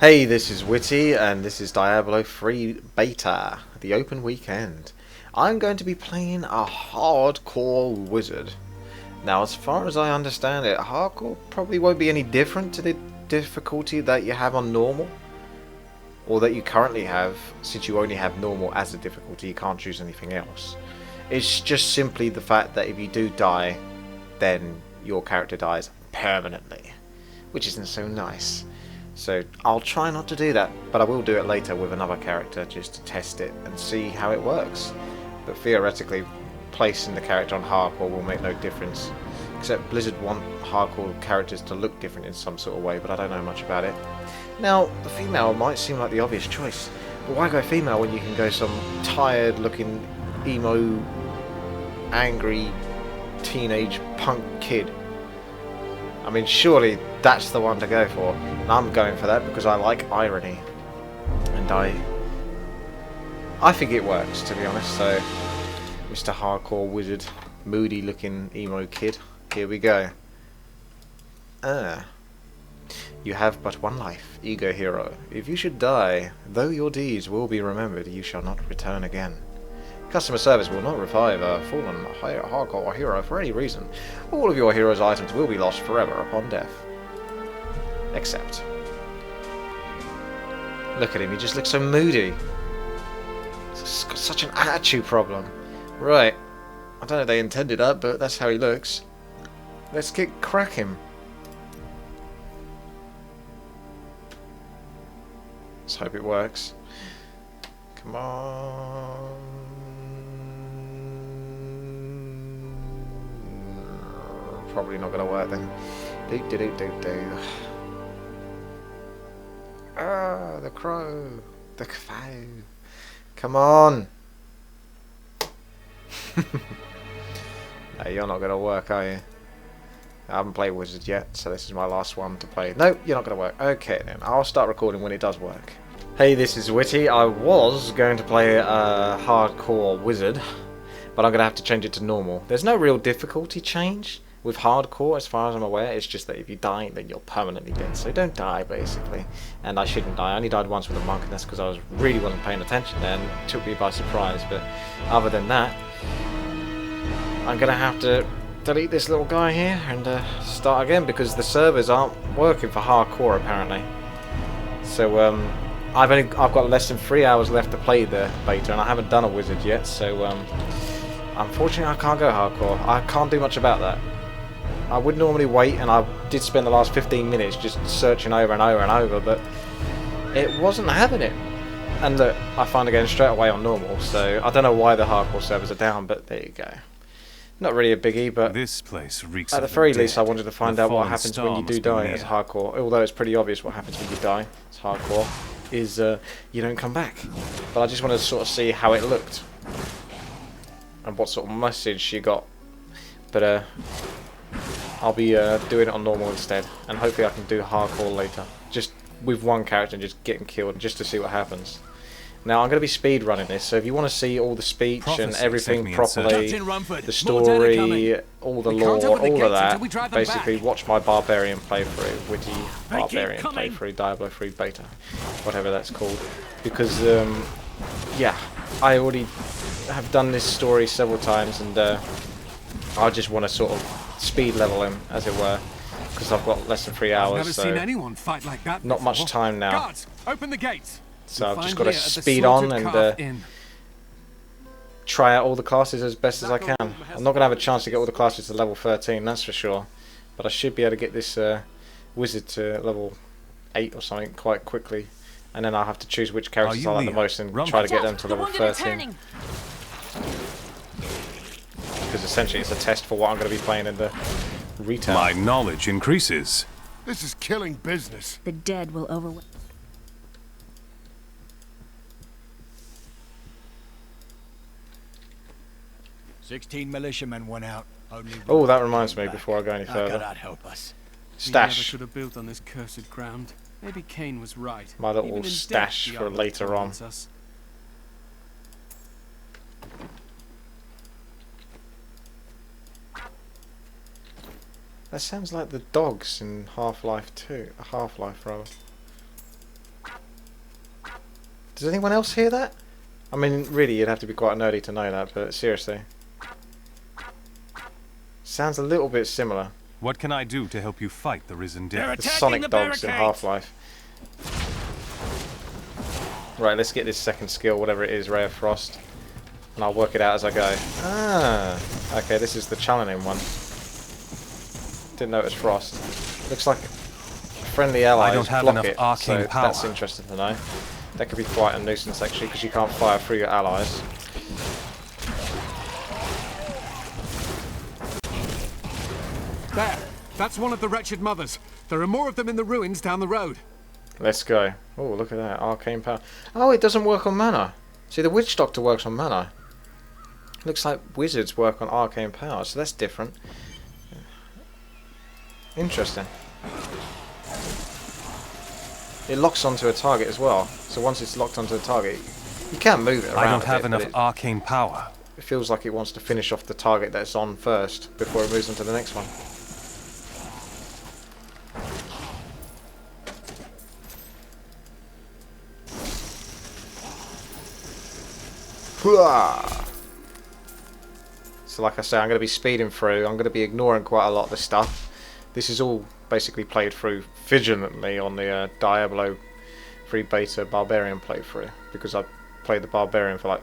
Hey, this is WTii, and this is Diablo 3 Beta, the open weekend. I'm going to be playing a hardcore wizard. Now, as far as I understand it, hardcore probably won't be any different to the difficulty that you have on normal, or that you currently have, since you only have normal as a difficulty, you can't choose anything else. It's just simply the fact that if you do die, then your character dies permanently, which isn't so nice. So I'll try not to do that, but I will do it later with another character just to test it and see how it works. But theoretically, placing the character on hardcore will make no difference. Except Blizzard want hardcore characters to look different in some sort of way, but I don't know much about it. Now, the female might seem like the obvious choice, but why go female when you can go some tired looking, emo, angry, teenage punk kid? I mean, surely that's the one to go for. And I'm going for that because I like irony. And I think it works, to be honest. So, Mr. Hardcore Wizard, moody looking emo kid, here we go. You have but one life, ego hero. If you should die, though your deeds will be remembered, you shall not return again. Customer service will not revive a fallen hardcore hero for any reason. All of your hero's items will be lost forever upon death. Except. Look at him, he just looks so moody. He's got such an attitude problem. Right. I don't know if they intended that, but that's how he looks. Let's get cracking. Let's hope it works. Come on. Probably not going to work then. Do. Ah, the crow. The crow. Come on. No, you're not going to work, are you? I haven't played Wizard yet, so this is my last one to play. No, you're not going to work. Okay then, I'll start recording when it does work. Hey, this is Witty. I was going to play a hardcore Wizard, but I'm going to have to change it to normal. There's no real difficulty change with hardcore, as far as I'm aware. It's just that if you die, then you're permanently dead. So don't die, basically. And I shouldn't die. I only died once with a monk, and that's because I really wasn't paying attention then. It took me by surprise. But other than that, I'm going to have to delete this little guy here and start again, because the servers aren't working for hardcore, apparently. So I've got less than 3 hours left to play the beta, and I haven't done a wizard yet. So unfortunately, I can't go hardcore. I can't do much about that. I would normally wait, and I did spend the last 15 minutes just searching over and over and over, but it wasn't having it. And look, I find again straight away on normal, so I don't know why the hardcore servers are down, but there you go. Not really a biggie, but this place reeks at the very least I wanted to find out what happens when you do die as hardcore. Although it's pretty obvious what happens when you die as hardcore, is you don't come back. But I just wanted to sort of see how it looked and what sort of message you got. But I'll be doing it on normal instead, and hopefully I can do hardcore later, just with one character and just getting killed, just to see what happens. Now I'm going to be speed running this, so if you want to see all the speech and everything properly, the story, all the lore, all of that, basically watch my Barbarian playthrough, Witty Barbarian playthrough, Diablo 3 Beta, whatever that's called, because yeah, I already have done this story several times, and I just want to sort of speed level him, as it were, because I've got less than 3 hours, so not much time now. Guards, open the gates. So I've just got to speed on and try out all the classes as best as I can. I'm not going to have a chance to get all the classes to level 13, that's for sure. But I should be able to get this wizard to level 8 or something quite quickly. And then I'll have to choose which characters I like the most and try to get them to level 13. Because essentially it's a test for what I'm going to be playing in the retail. My knowledge increases. This is killing business. The dead will overwhelm. "16 militiamen went out. Oh, that reminds me before I go any God further. help us. Stash. We never could have built on this cursed ground. Maybe Cain was right. My little Even in stash death, for Diablo later on. torments us. That sounds like the dogs in Half-Life 2. Half-Life, rather. Does anyone else hear that? I mean, really, you'd have to be quite nerdy to know that, but seriously. Sounds a little bit similar. What can I do to help you fight the risen They're dead? The attacking Sonic the dogs in barricades. Half-Life. Right, let's get this second skill, whatever it is, Ray of Frost. And I'll work it out as I go. Ah, okay, this is the challenging one. Didn't know it was Frost. Looks like friendly allies don't have block enough it, arcane so power. that's interesting to know. That could be quite a nuisance actually, because you can't fire through your allies. There. That's one of the wretched mothers. There are more of them in the ruins down the road. Let's go. Oh, look at that. Arcane power. Oh, it doesn't work on mana. See, the Witch Doctor works on mana. Looks like wizards work on arcane power, so that's different. Interesting. It locks onto a target as well. So once it's locked onto a target, you can't move it around. I don't a have bit, enough but arcane power. it feels like it wants to finish off the target that's on first before it moves on to the next one. So like I say, I'm going to be speeding through. I'm going to be ignoring quite a lot of the stuff. This is all basically played through vigilantly on the Diablo free beta Barbarian playthrough, because I played the Barbarian for like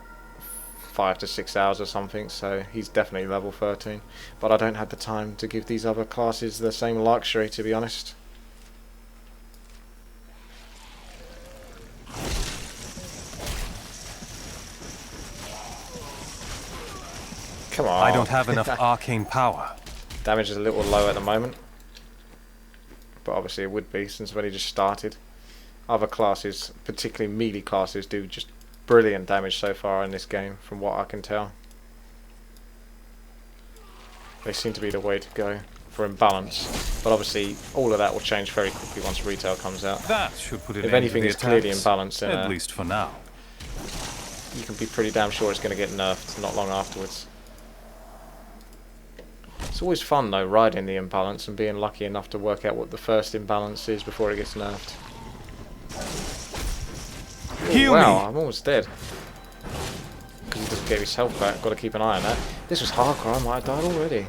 5 to 6 hours or something, so he's definitely level 13. But I don't have the time to give these other classes the same luxury, to be honest. Come on. I don't have enough arcane power. Damage is a little low at the moment, but obviously it would be since I've only just started. Other classes, particularly melee classes, do just brilliant damage so far in this game, from what I can tell. They seem to be the way to go for imbalance, but obviously all of that will change very quickly once retail comes out. That should put it If anything is clearly imbalanced, then at least for now. you can be pretty damn sure it's going to get nerfed not long afterwards. It's always fun though, riding the imbalance and being lucky enough to work out what the first imbalance is before it gets nerfed. Heal Wow, me! I'm almost dead. Because he doesn't get his health back, got to keep an eye on that. This was hardcore, I might have died already.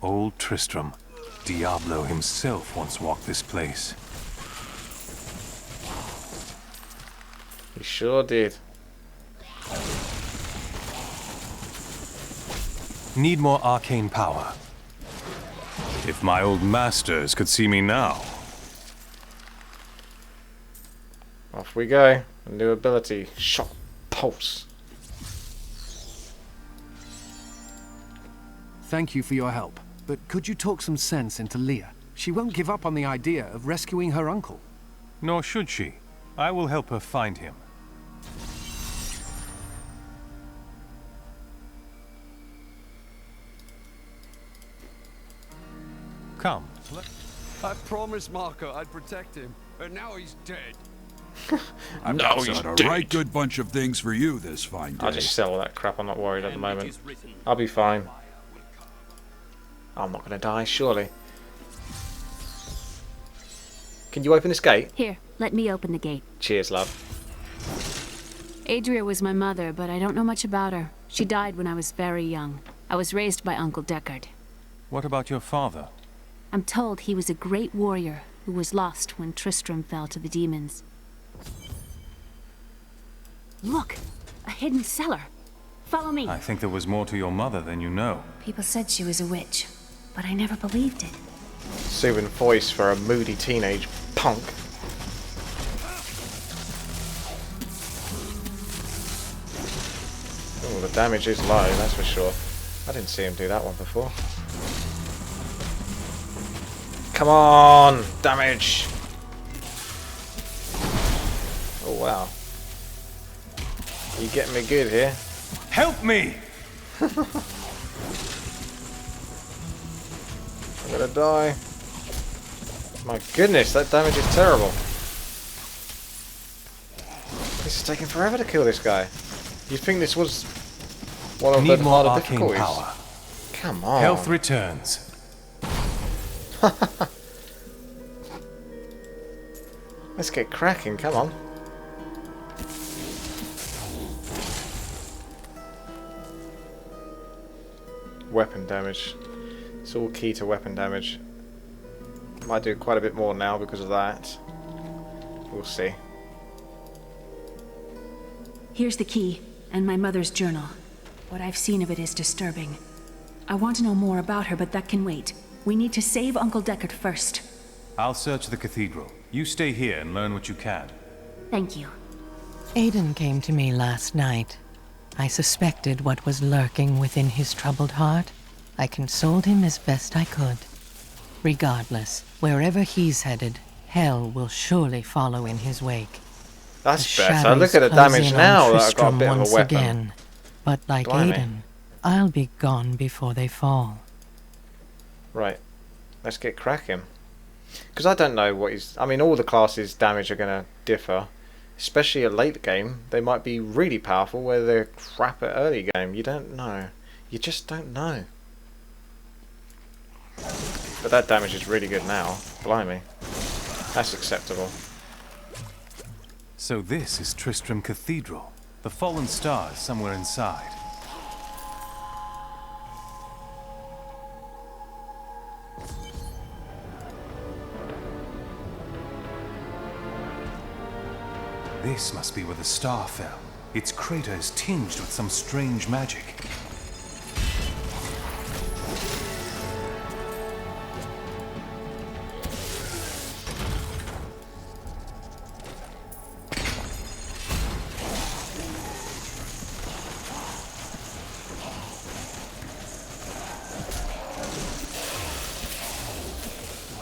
Old Tristram. Diablo himself once walked this place. He sure did. Need more arcane power. If my old masters could see me now. Off we go. A new ability. Shock Pulse. Thank you for your help, but could you talk some sense into Leah? She won't give up on the idea of rescuing her uncle. Nor should she. I will help her find him. Come. I promised Marco I'd protect him, and now he's dead. I've No, got he's a dead. right good bunch of things for you this fine day. I'll just sell all that crap, I'm not worried at the moment. I'll be fine. I'm not going to die, surely. Can you open this gate? Here, let me open the gate. Cheers, love. Adria was my mother, but I don't know much about her. She died when I was very young. I was raised by Uncle Deckard. What about your father? I'm told he was a great warrior who was lost when Tristram fell to the demons. Look! A hidden cellar! Follow me! I think there was more to your mother than you know. People said she was a witch, but I never believed it. Soothing voice for a moody teenage punk. Oh, the damage is low, that's for sure. I didn't see him do that one before. Come on! Damage! Oh, wow. You getting me good here? Help me! I'm gonna die. My goodness, that damage is terrible. This is taking forever to kill this guy. You'd think this was one of Need the more harder arcane difficulties. power. Come on. Health returns. Let's get cracking, come on. Weapon damage. It's all key to weapon damage. Might do quite a bit more now because of that. We'll see. Here's the key, and my mother's journal. What I've seen of it is disturbing. I want to know more about her, but that can wait. We need to save Uncle Deckard first. I'll search the cathedral. You stay here and learn what you can. Thank you. Aiden came to me last night. I suspected what was lurking within his troubled heart. I consoled him as best I could. Regardless, wherever he's headed, hell will surely follow in his wake. That's The better. Look at the shadows close damage in now on that I've got a Tristram bit of once a weapon. again. But like Blimey. Aiden, I'll be gone before they fall. Right. Let's get cracking. Because I don't know what he's... I mean, all the classes' damage are going to differ. Especially at late game. They might be really powerful where they're crap at early game. You don't know. You just don't know. But that damage is really good now. Blimey. That's acceptable. So this is Tristram Cathedral. The fallen star is somewhere inside. This must be where the star fell. Its crater is tinged with some strange magic.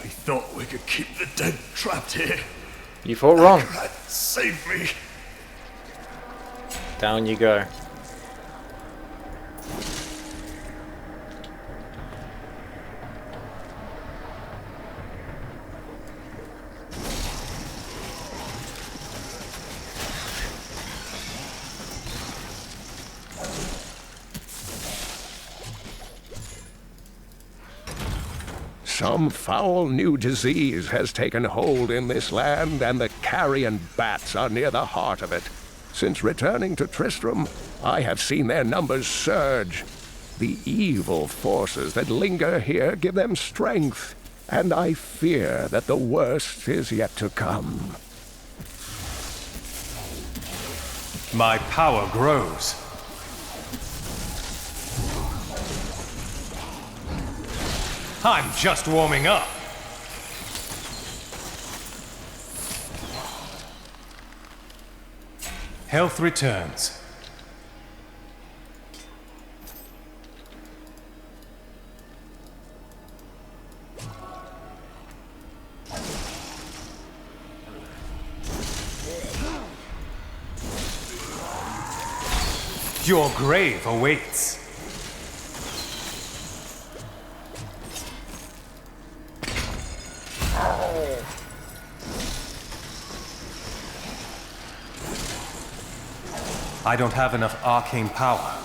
We thought we could keep the dead trapped here. You thought wrong. Right, save me. Down you go. Some foul new disease has taken hold in this land, and the carrion bats are near the heart of it. Since returning to Tristram, I have seen their numbers surge. The evil forces that linger here give them strength, and I fear that the worst is yet to come. My power grows. I'm just warming up. Health returns. Your grave awaits. I don't have enough arcane power.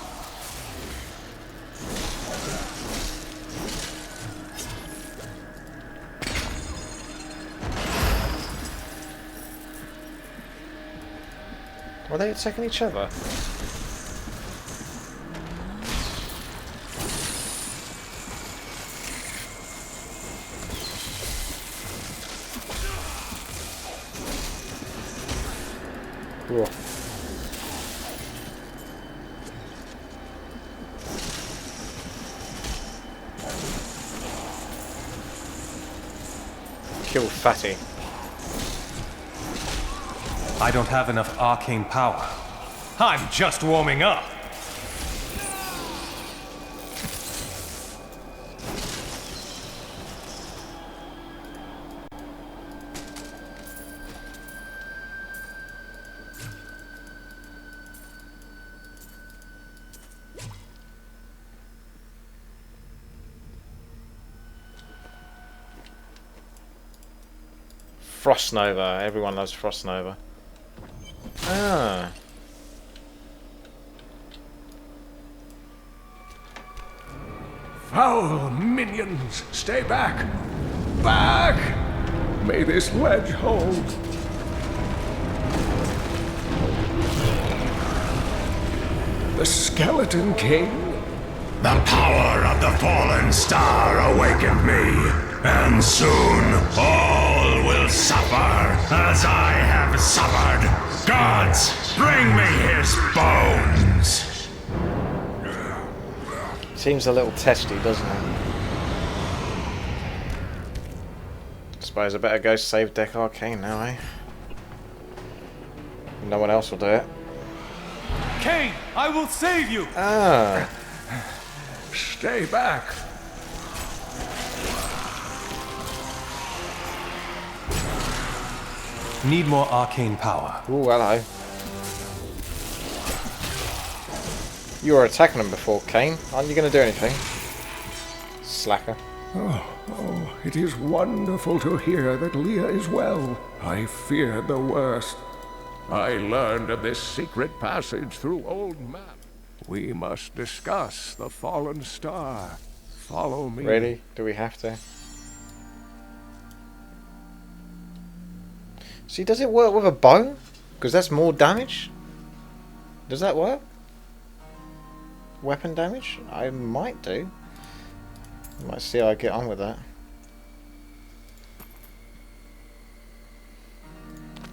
Are they attacking each other? Whoa. Kill Fatty. I don't have enough arcane power. I'm just warming up. Frost Nova. Everyone loves Frost Nova. Ah. Foul minions, stay back! back! May this ledge hold. The Skeleton King? The power of the fallen star awakened me, and soon all will suffer as I have suffered. Gods, bring me his bones! Seems a little testy, doesn't it? Suppose I better go save Deck Arcane now, eh? No one else will do it. Kane, I will save you! Ah. Stay back. Need more arcane power. Ooh, hello. You were attacking them before, Kane. Aren't you going to do anything? Slacker. Oh, it is wonderful to hear that Leah is well. I feared the worst. I learned of this secret passage through old map. We must discuss the fallen star. Follow me. Really? Do we have to? See, does it work with a bow? Because that's more damage? Does that work? Weapon damage? I might do. Might see how I get on with that.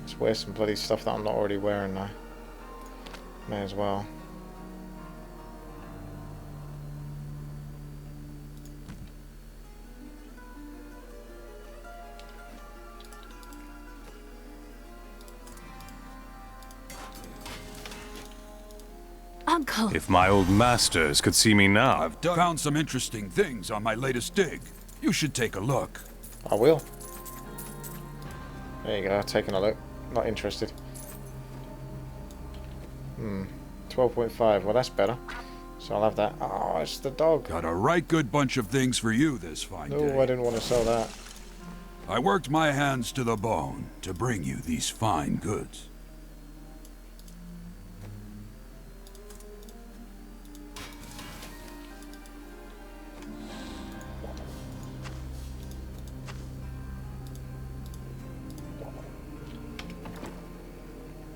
Let's wear some bloody stuff that I'm not already wearing now. May as well. Uncle! If my old masters could see me now. I've found some interesting things on my latest dig. You should take a look. I will. There you go, taking a look. Not interested. 12.5, well that's better. So I'll have that. Oh, it's the dog. Got a right good bunch of things for you this fine day. No, I didn't want to sell that. I worked my hands to the bone to bring you these fine goods.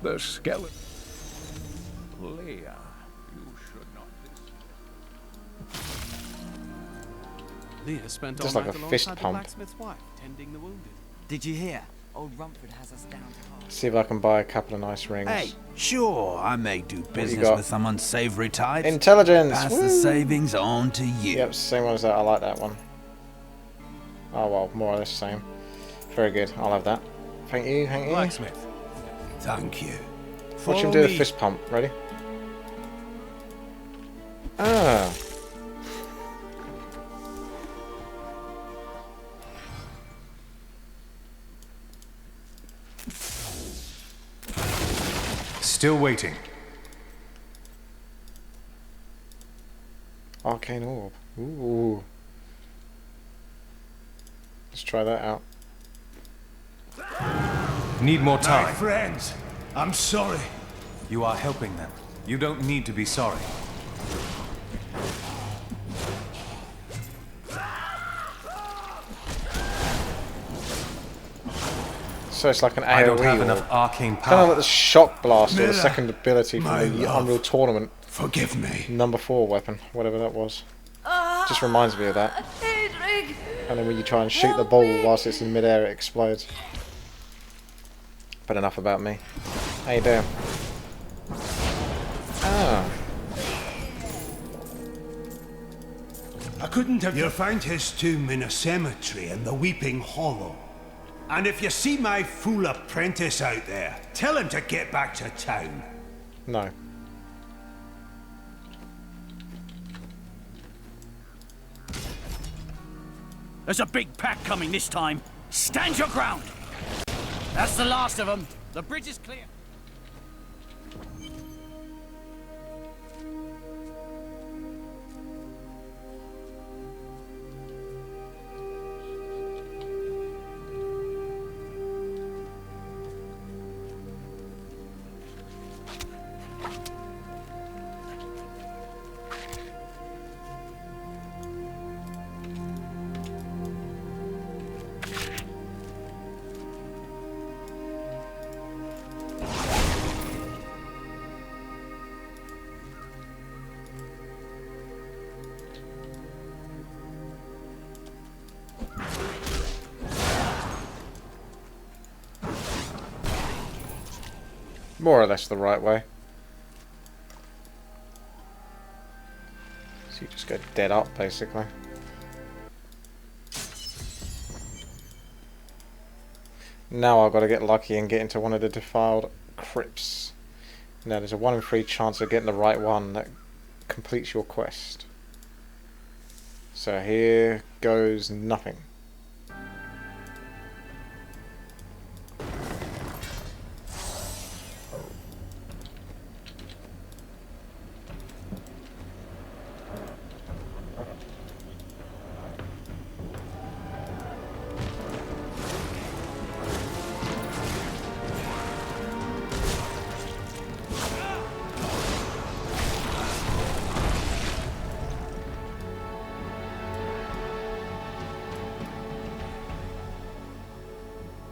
The skeleton. Leah, you should not Leah spent Just all like night a fist alongside the pump. blacksmith's wife, tending the wounded. Did you hear? Old Rumford has us down to half. See if I can buy a couple of nice rings. Hey, sure, I may do you business got? with some unsavory types. Intelligence! Pass Woo! the savings on to you. Yep, same one as that. I like that one. Oh well, more or less the same. Very good. I'll have that. Thank you, thank you. Blacksmith. Thank you. Watch him Follow do the me. fist pump. Ready? Ah. Still waiting. Arcane orb. Ooh. Let's try that out. Need more My time. friends, I'm sorry. You are helping them. You don't need to be sorry. So it's like an AoE I don't have orb. enough arcane Kind of power. like the shock blast or the Miller, second ability from my the love. Unreal Tournament Forgive me. number 4 weapon, whatever that was. Just reminds me of that. And then when you try and shoot the ball whilst it's in midair, it explodes. But enough about me. How you doing? Ah. I couldn't have. You'll find his tomb in a cemetery in the Weeping Hollow. And if you see my fool apprentice out there, tell him to get back to town. No. There's a big pack coming this time. Stand your ground. That's the last of them. The bridge is clear. more or less the right way. So you just go dead up, basically. Now I've got to get lucky and get into one of the defiled crypts. Now there's a 1 in 3 chance of getting the right one that completes your quest. So here goes nothing.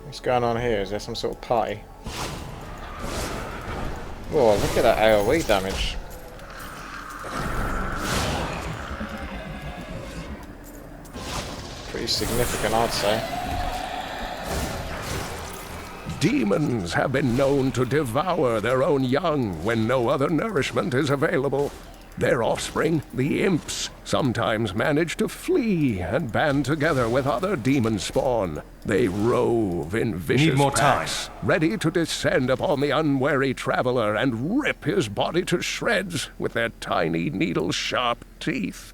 What's going on here? Is there some sort of party? Whoa, look at that AoE damage. Pretty significant, I'd say. Demons have been known to devour their own young when no other nourishment is available. Their offspring, the imps, sometimes manage to flee and band together with other demon spawn. They rove in vicious packs, ready to descend upon the unwary traveler and rip his body to shreds with their tiny needle-sharp teeth.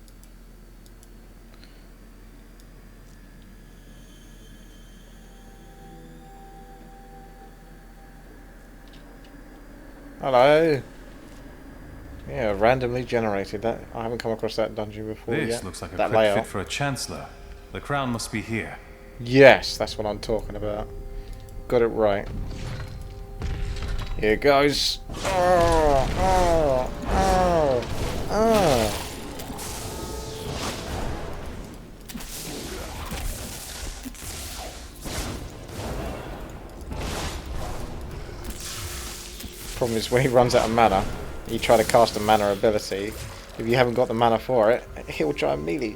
Hello. Yeah, randomly generated. That I haven't come across that dungeon before yet. This looks like a that crypt layout. fit for a chancellor. The crown must be here. Yes, that's what I'm talking about. Got it right. Here goes. Oh, oh, oh, oh. Problem is when he runs out of mana, you try to cast a mana ability. If you haven't got the mana for it, he'll try and melee,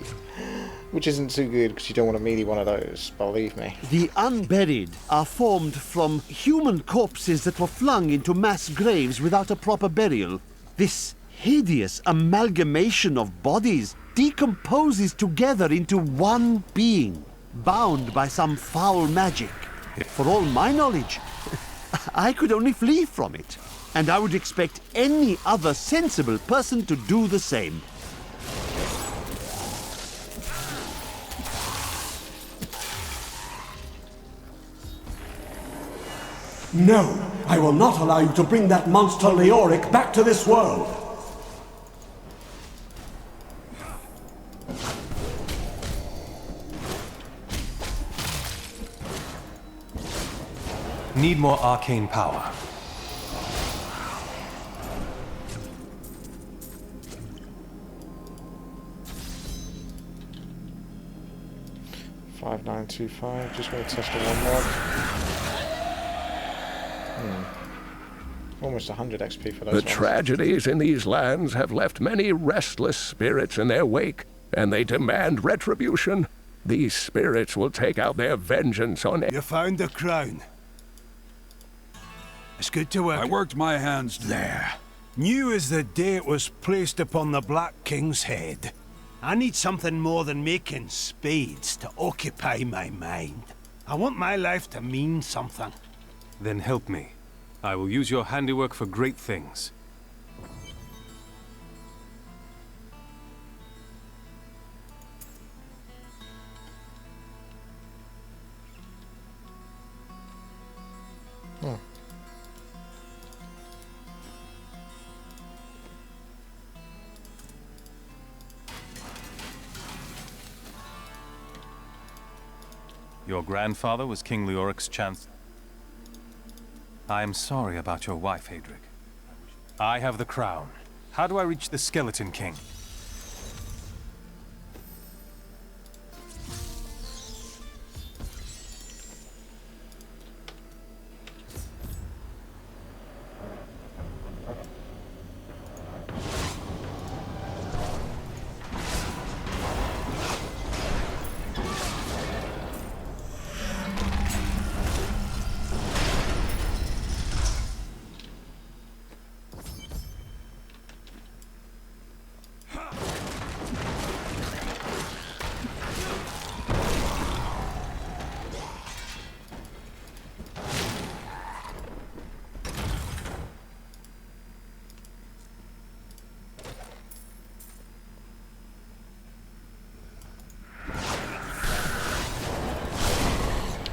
which isn't too good because you don't want to melee one of those. Believe me. The unburied are formed from human corpses that were flung into mass graves without a proper burial. This hideous amalgamation of bodies decomposes together into one being, bound by some foul magic. For all my knowledge, I could only flee from it. And I would expect any other sensible person to do the same. No, I will not allow you to bring that monster Leoric back to this world. Need more arcane power. $5925. Just going to test the one mod. Almost 100 XP for those The ones. tragedies in these lands have left many restless spirits in their wake, and they demand retribution. These spirits will take out their vengeance on... You found the crown. It's good to work. I worked my hands There. New as the day it was placed upon the Black King's head. I need something more than making spades to occupy my mind. I want my life to mean something. Then help me. I will use your handiwork for great things. Your grandfather was King Leoric's chancellor. I am sorry about your wife, Hadric. I have the crown. How do I reach the Skeleton King?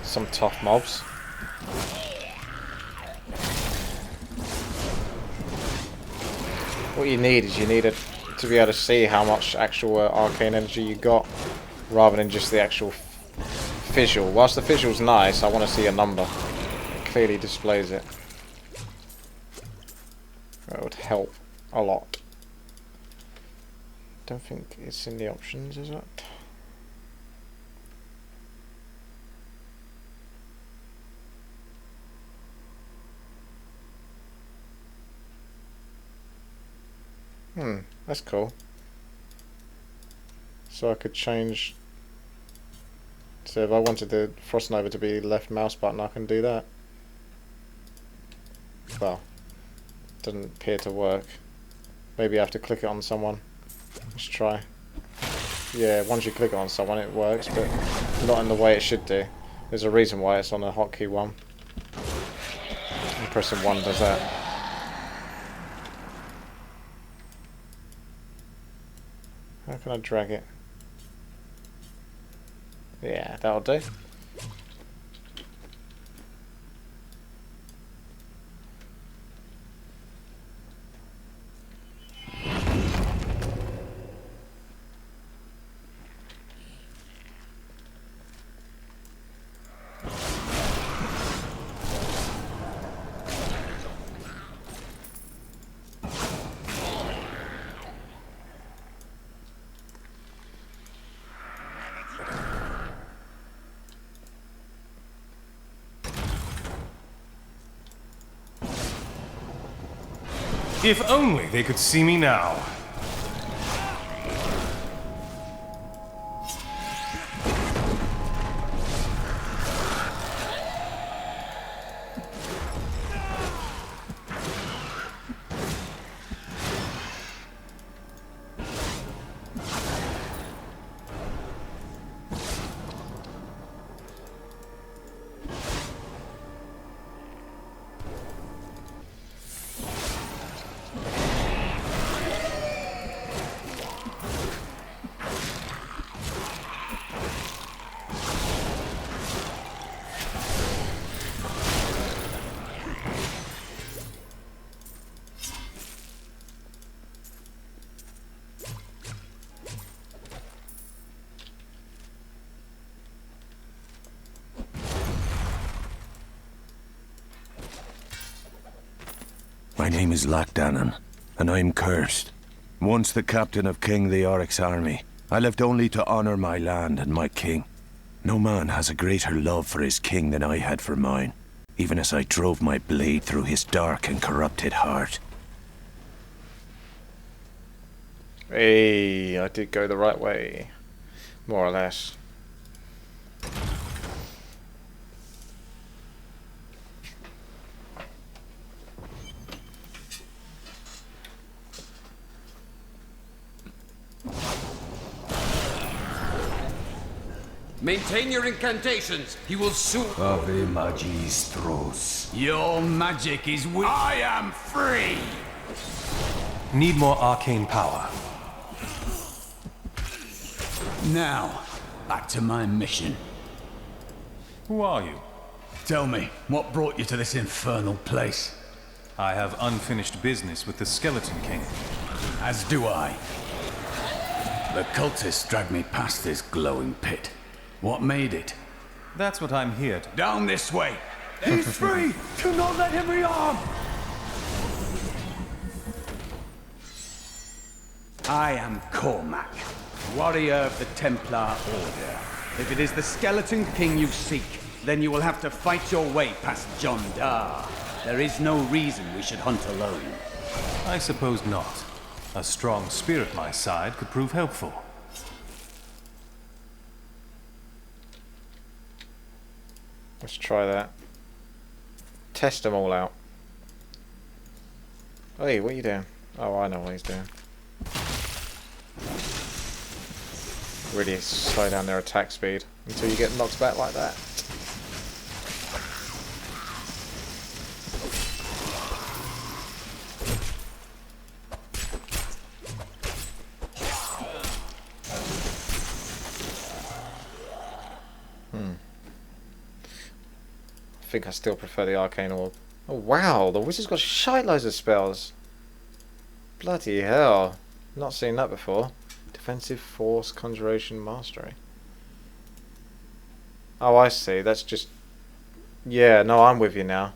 some tough mobs. What you need is to be able to see how much actual arcane energy you got, rather than just the actual visual. Whilst the visual's nice, I want to see a number. It clearly displays it. That would help a lot. Don't think it's in the options, is it? That's cool. So I could change. So if I wanted the Frost Nova to be left mouse button, I can do that. Well, doesn't appear to work. Maybe I have to click it on someone. Let's try. Yeah, once you click it on someone, it works, but not in the way it should do. There's a reason why it's on a hotkey 1. And pressing 1 does that. How can I drag it? Yeah, that'll do. If only they could see me now. My name is Lachdanon, and I'm cursed. Once the captain of King Leoric's army, I lived only to honor my land and my king. No man has a greater love for his king than I had for mine, even as I drove my blade through his dark and corrupted heart. Hey, I did go the right way. More or less. Maintain your incantations. He will soon. Ave Magistros. Your magic is weak. I am free. Need more arcane power. Now, back to my mission. Who are you? Tell me, what brought you to this infernal place? I have unfinished business with the Skeleton King. As do I. The cultists dragged me past this glowing pit. What made it? That's what I'm here to... Down this way! He's free! Do not let him rearm! I am Cormac, warrior of the Templar Order. If it is the Skeleton King you seek, then you will have to fight your way past John Dar. There is no reason we should hunt alone. I suppose not. A strong spear at my side could prove helpful. Let's try that. Test them all out. Hey, what are you doing? Oh, I know what he's doing. Really slow down their attack speed until you get knocked back like that. think I still prefer the arcane orb. Oh wow, the wizard's got shite loads of spells. Bloody hell. Not seen that before. Defensive force, conjuration, mastery. Oh, I see. That's just... Yeah, no, I'm with you now.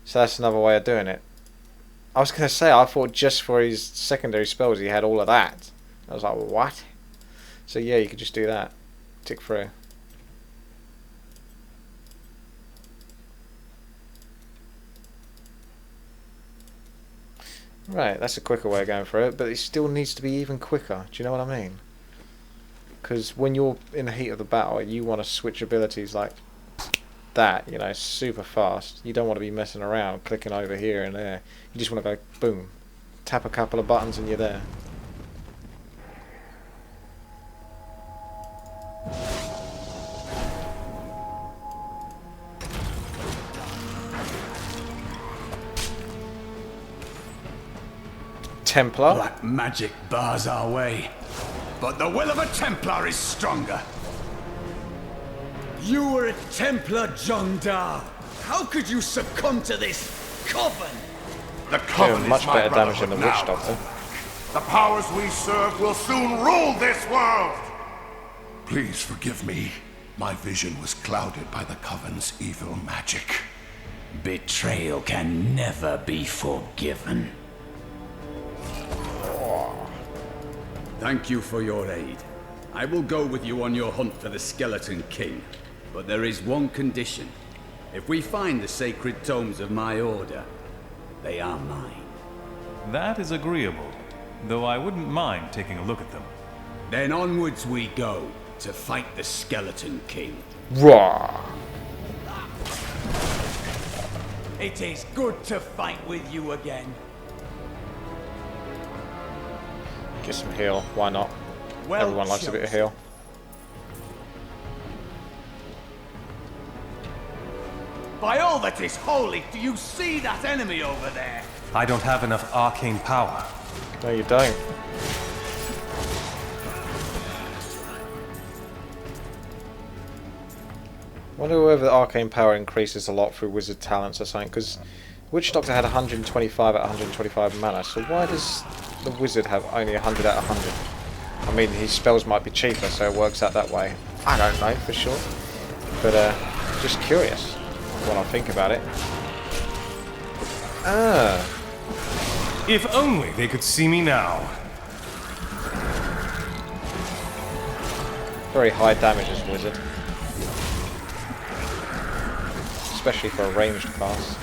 So that's another way of doing it. I was going to say, I thought just for his secondary spells he had all of that. I was like, what? So yeah, you could just do that. Tick through. Right, that's a quicker way of going through it, but it still needs to be even quicker. Do you know what I mean? Because when you're in the heat of the battle, you want to switch abilities like that, you know, super fast. You don't want to be messing around, clicking over here and there. You just want to go, boom, tap a couple of buttons and you're there. Templar? Black magic bars our way, but the will of a Templar is stronger. You were a Templar, John Dar. How could you succumb to this coven? The coven doing much is my better damage than the brotherhood Witch now. Doctor. The powers we serve will soon rule this world. Please forgive me. My vision was clouded by the coven's evil magic. Betrayal can never be forgiven. Thank you for your aid. I will go with you on your hunt for the Skeleton King. But there is one condition. If we find the sacred tomes of my order, they are mine. That is agreeable, though I wouldn't mind taking a look at them. Then onwards we go to fight the Skeleton King. Raw. It is good to fight with you again. Get some heal, why not? Well Everyone likes a bit of heal. By all that is holy, do you see that enemy over there? I don't have enough arcane power. No, you don't. Wonder whether the arcane power increases a lot through wizard talents or something, because Witch Doctor had 125 at 125 mana, so why does the wizard have only 100 at 100? I mean, his spells might be cheaper, so it works out that way. I don't know for sure, but just curious when I think about it. Ah. If only they could see me now. Very high damage as wizard, especially for a ranged cast.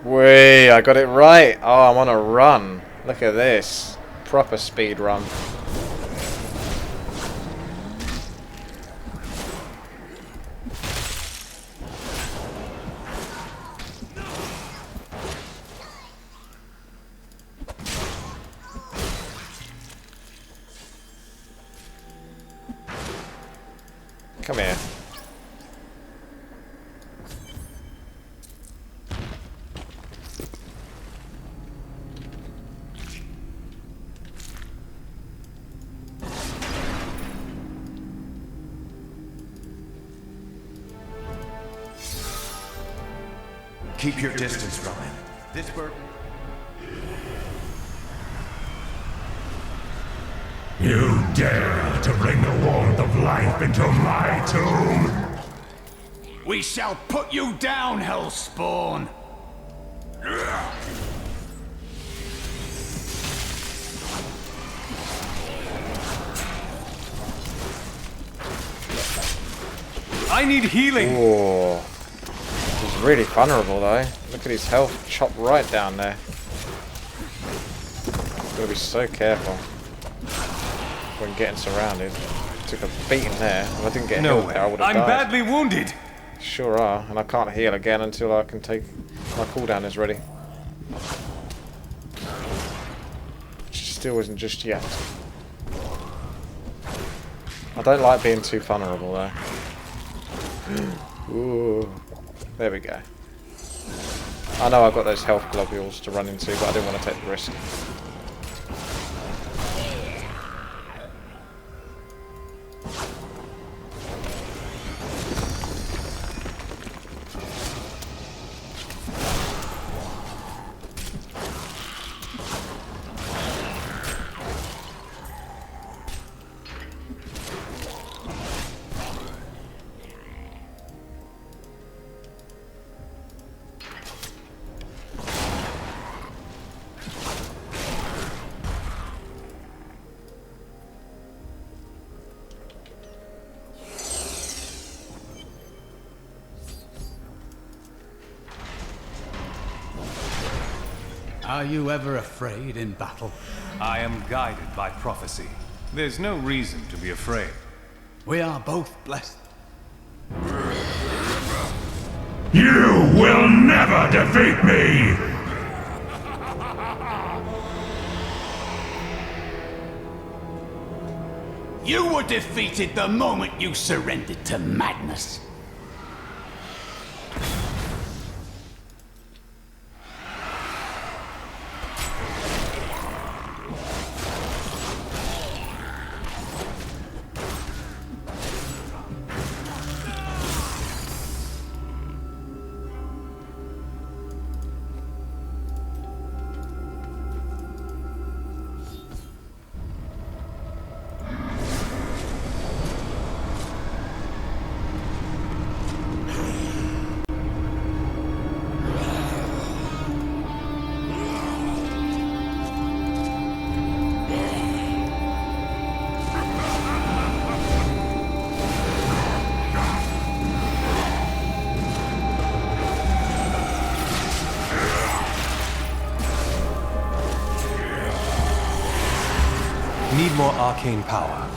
Whee, I got it right. Oh, I'm on a run. Look at this. Proper speed run. Come here. Keep your distance from him. This bird. You dare to bring the warmth of life into my tomb? We shall put you down, Hellspawn! I need healing! Whoa. He's really vulnerable though. Look at his health chopped right down there. Gotta be so careful when getting surrounded. Took a beating there. If I didn't get No healed way. there, I would have I'm died. badly wounded! Sure are, and I can't heal again until I can take my cooldown is ready. Which still isn't just yet. I don't like being too vulnerable though. Ooh. There we go. I know I've got those health globules to run into, but I didn't want to take the risk. Are you ever afraid in battle? I am guided by prophecy. There's no reason to be afraid. We are both blessed. You will never defeat me! You were defeated the moment you surrendered to madness. Need more arcane power.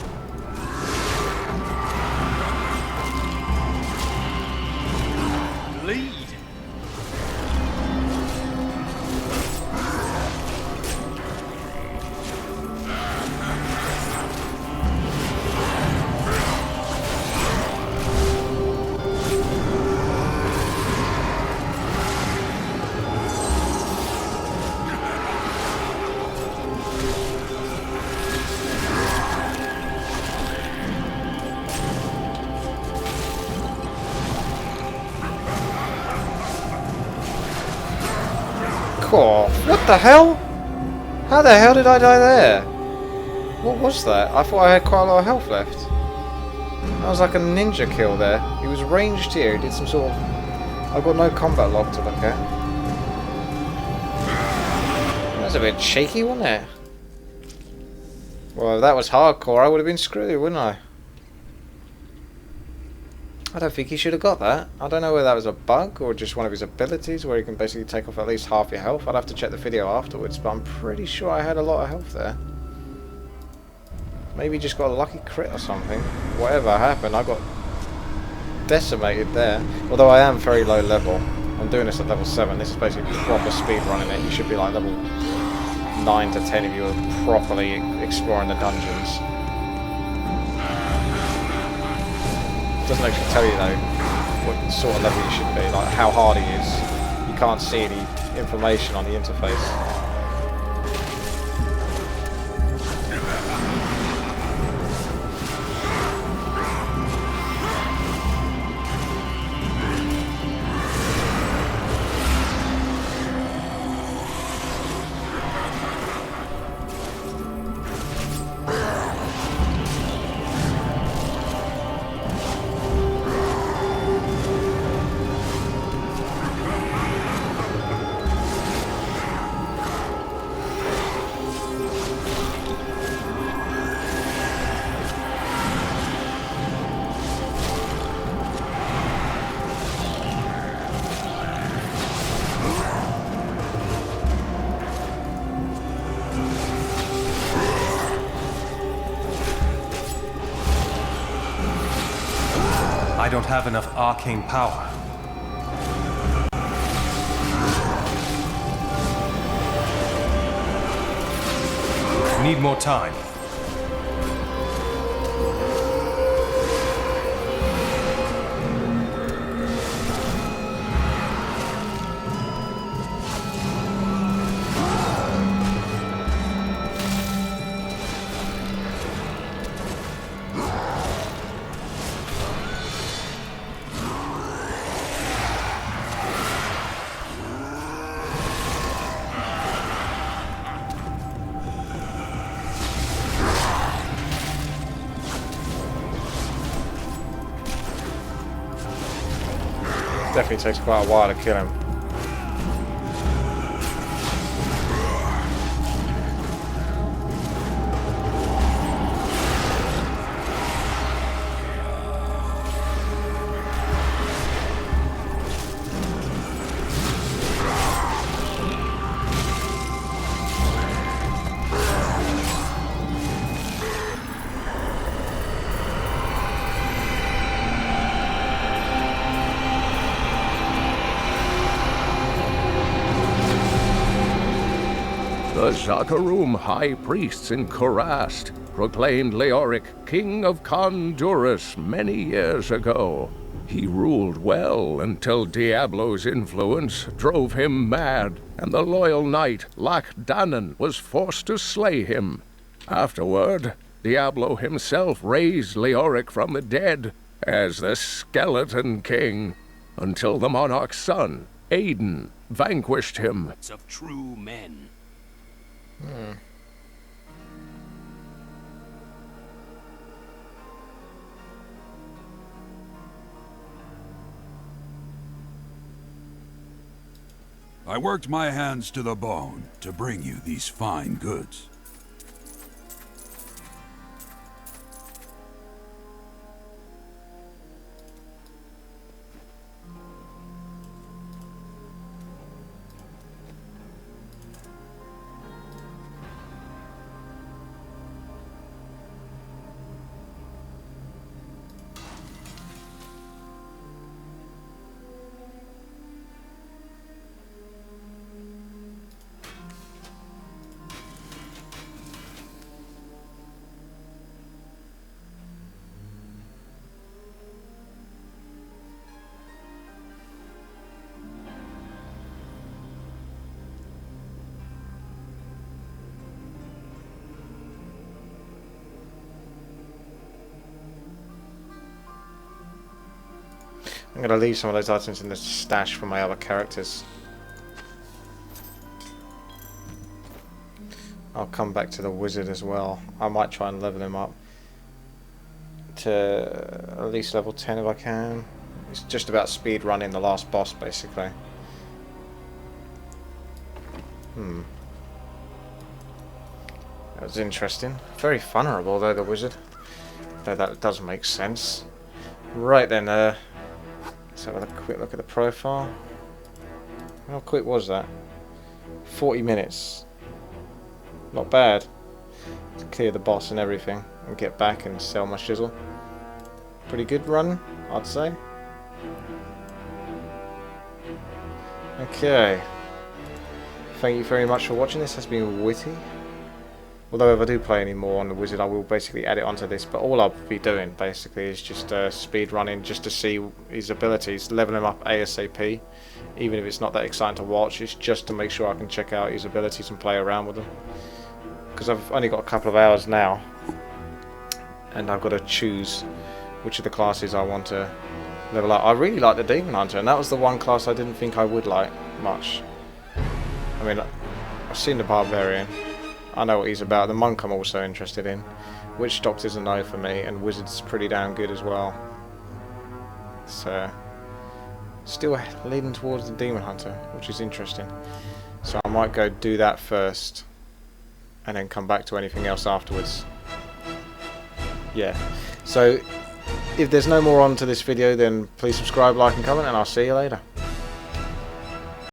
Lead. Cool. What the hell? How the hell did I die there? What was that? I thought I had quite a lot of health left. That was like a ninja kill there. He was ranged here. He did some sort of... I've got no combat log to look at. That was a bit cheeky, wasn't it? Well, if that was hardcore, I would have been screwed, wouldn't I? I don't think he should have got that. I don't know whether that was a bug or just one of his abilities where he can basically take off at least half your health. I'd have to check the video afterwards, but I'm pretty sure I had a lot of health there. Maybe he just got a lucky crit or something. Whatever happened, I got decimated there. Although I am very low level. I'm doing this at level 7. This is basically proper speed running it. You should be like level 9 to 10 if you were properly exploring the dungeons. Doesn't actually tell you though what sort of level you should be, like how hard he is. You can't see any information on the interface. I don't have enough arcane power. Need more time. Definitely takes quite a while to kill him. The Zakarum high priests in Kurast proclaimed Leoric king of Kondurus many years ago. He ruled well until Diablo's influence drove him mad, and the loyal knight Lac Danan was forced to slay him. Afterward, Diablo himself raised Leoric from the dead as the Skeleton King, until the monarch's son, Aiden, vanquished him. Of true men. I worked my hands to the bone to bring you these fine goods. I'm going to leave some of those items in the stash for my other characters. I'll come back to the wizard as well. I might try and level him up to at least level 10 if I can. It's just about speed running the last boss, basically. That was interesting. Very vulnerable though, the wizard. Though that does make sense. Right then, let's have a quick look at the profile. How quick was that? 40 minutes. Not bad. To clear the boss and everything, and get back and sell my shizzle. Pretty good run, I'd say. Okay. Thank you very much for watching. This has been WTii. Although if I do play any more on the wizard, I will basically add it onto this. But all I'll be doing basically is just speed running, just to see his abilities, level him up ASAP. Even if it's not that exciting to watch, it's just to make sure I can check out his abilities and play around with them. Because I've only got a couple of hours now, and I've got to choose which of the classes I want to level up. I really like the Demon Hunter, and that was the one class I didn't think I would like much. I mean, I've seen the Barbarian. I know what he's about. The Monk I'm also interested in. Witch Doctor's a no for me, and Wizard's pretty damn good as well. So, still leading towards the Demon Hunter, which is interesting. So I might go do that first, and then come back to anything else afterwards. Yeah. So, if there's no more on to this video, then please subscribe, like and comment, and I'll see you later.